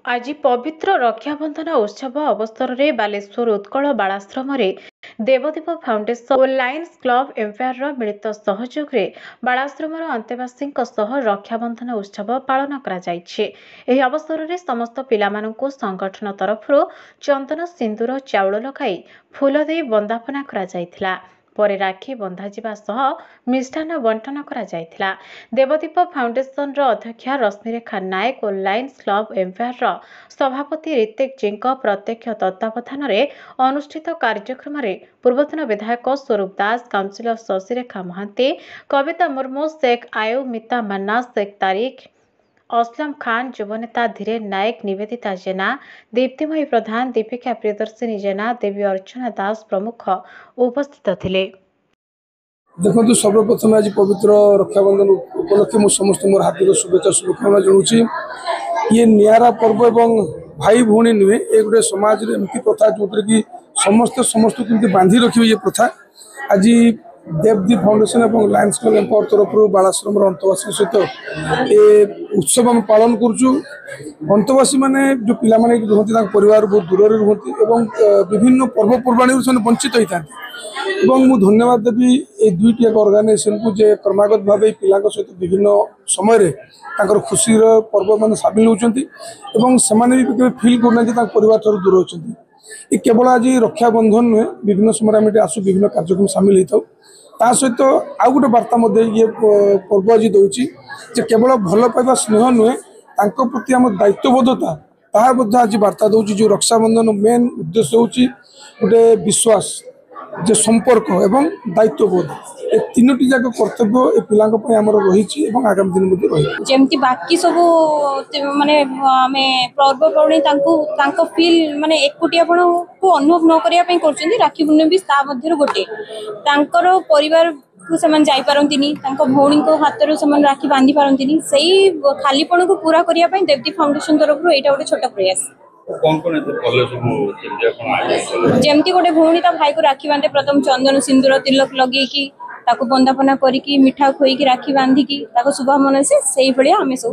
आज पवित्र रक्षाबंधन उत्सव अवसर में बालेश्वर उत्कल बालाश्रम देवदीप फाउंडेशन और लायंस क्लब एम्पायर मिलित सहयोग में बालाश्रम अंतेवासी रक्षाबंधन उत्सव पालन कर अवसर में समस्त पिलामानंकु संगठन तरफ चंदन सिंदूर चाउल लगाई फूल दे वंदापना करा पर राखी बंधाजिबा सह मिष्टान्न बंटन करा देवदीप फाउंडेशन अध्यक्षा रश्मिरेखा नायक और लायंस क्लब एम्पायर सभापति ऋतिक जी प्रत्यक्ष तत्वावधान अनुष्ठित कार्यक्रम में पूर्वतन विधायक स्वरूप दास काउंसिलर शशिरेखा महांती कविता मुर्मू शेख आयुमिता मन्ना शेख तारिक असलम खान युवनेता धीरेन नायक निवेदिता जेना दीप्तिमयी प्रधान दीपिका प्रियदर्शिनी जेना देवी अर्चना दास प्रमुख उपस्थित थिले। देखो सर्वप्रथम आज पवित्र रक्षाबंधन उपलक्षे मुझे समस्त मोर हार्दिक शुभेच्छा शुभकामना जनाऊँगी। ये नियारा पर्व एवं भाई भौणी नुहे ये गोटे समाज एमती प्रथा जो कि समस्ते समस्त केमती बांधि रखिए ये प्रथा आज देवदीप फाउंडेशन और लायंस क्लब एम्पावर तरफ बालाश्रम अंतवासी सहित ये उत्सव आम पालन करुँ। अंतवासी मैंने जो पिला माने रुहति परिवार बहुत दूर रुहति और विभिन्न पर्वपर्वाणी से वंचित होता है। मु धन्यवाद देवी ये दुईटी एक ऑर्गेनाइजेशन को जे क्रमागत भाव पिला सहित विभिन्न समय खुशी पर्व मान सामिल होती भी फिल करना परिवार ठार दूर होती। ये केवल आज रक्षाबंधन नुहे विभिन्न समय आम आसू विभिन्न कार्यक्रम सामिल होता ता सहित आउ गोटे वार्ता ये पर्व आज दूसरी केवल भल पाइबा स्नेह नुहे प्रति आम दायित्वबोधता ताहा आज वार्ता दूसरी जो रक्षाबंधन मेन उद्देश्य हूँ गोटे विश्वास जे संपर्क एवं दायित्वबोध ए तीनोटी जाक कर्तव्य ए पिलांक पय हमर रहिछि एवं आगामी दिन मध्ये रहि जेमति बाकी सब माने आमे पर्व पौणी तांको फील माने एकुटिया पण को अनुभव न करिया पय करछन्ती। राखी पूर्णिमा भी ता मध्ये गोटे तांकर परिवार को समान जाई पारंतिनी तांको भौणी को हाथ समान राखी बांधी पारंतिनी सही खालीपण को पूरा करिया पय देवदीप फाउंडेशन तरफ एटा गोटे छोटा प्रयास जमती गोटे भौणी ता भाई को राखी बांधे प्रथम चंदन सिंदूर तिलक लगे कि ताको बंदापना करिकी मिठा खोईकी राखी बांधिकी ताको शुभ मन से सही भलिया हमें सब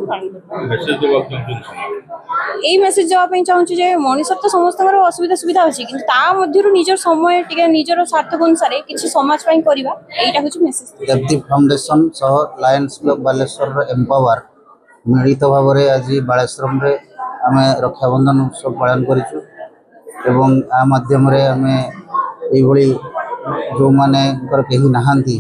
यही मेसेज देवा चाहूँ जे मनीष तो समस्त असुविधा सुविधा अच्छी कि मध्य निजर समय टे निजर सार्थक अनुसार किसी समाज करवा यहीटा हूँ मेसेज। देवदीप फाउंडेशन सह लायंस क्लब बालेश्वर एम्पावर मिलित भाव आज बालेश्वरम आम रक्षाबंधन उत्सव पालन करूँ माध्यम आम ये जो माने कहीं नहांती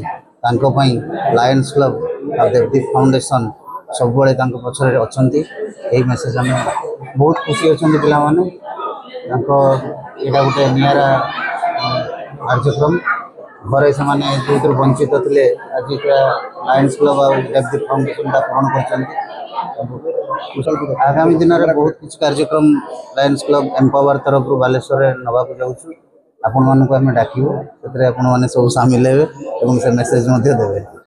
लायंस क्लब और देवदीप फाउंडेशन सब पछरे अच्छा यही मेसेज आम बहुत खुशी अच्छा पिला माने गोटे निरा कार्यक्रम घरे से जो वंचित थे आज लायंस क्लब और देवदीप फाउंडेशन पूर्ण कर आगामी दिन में बहुत कुछ कार्यक्रम लायंस क्लब एम्पावर तरफ बालेश्वर नवाक जाऊँ आपण मानक आम डाकू से सब सामिल हे से मेसेज देवे।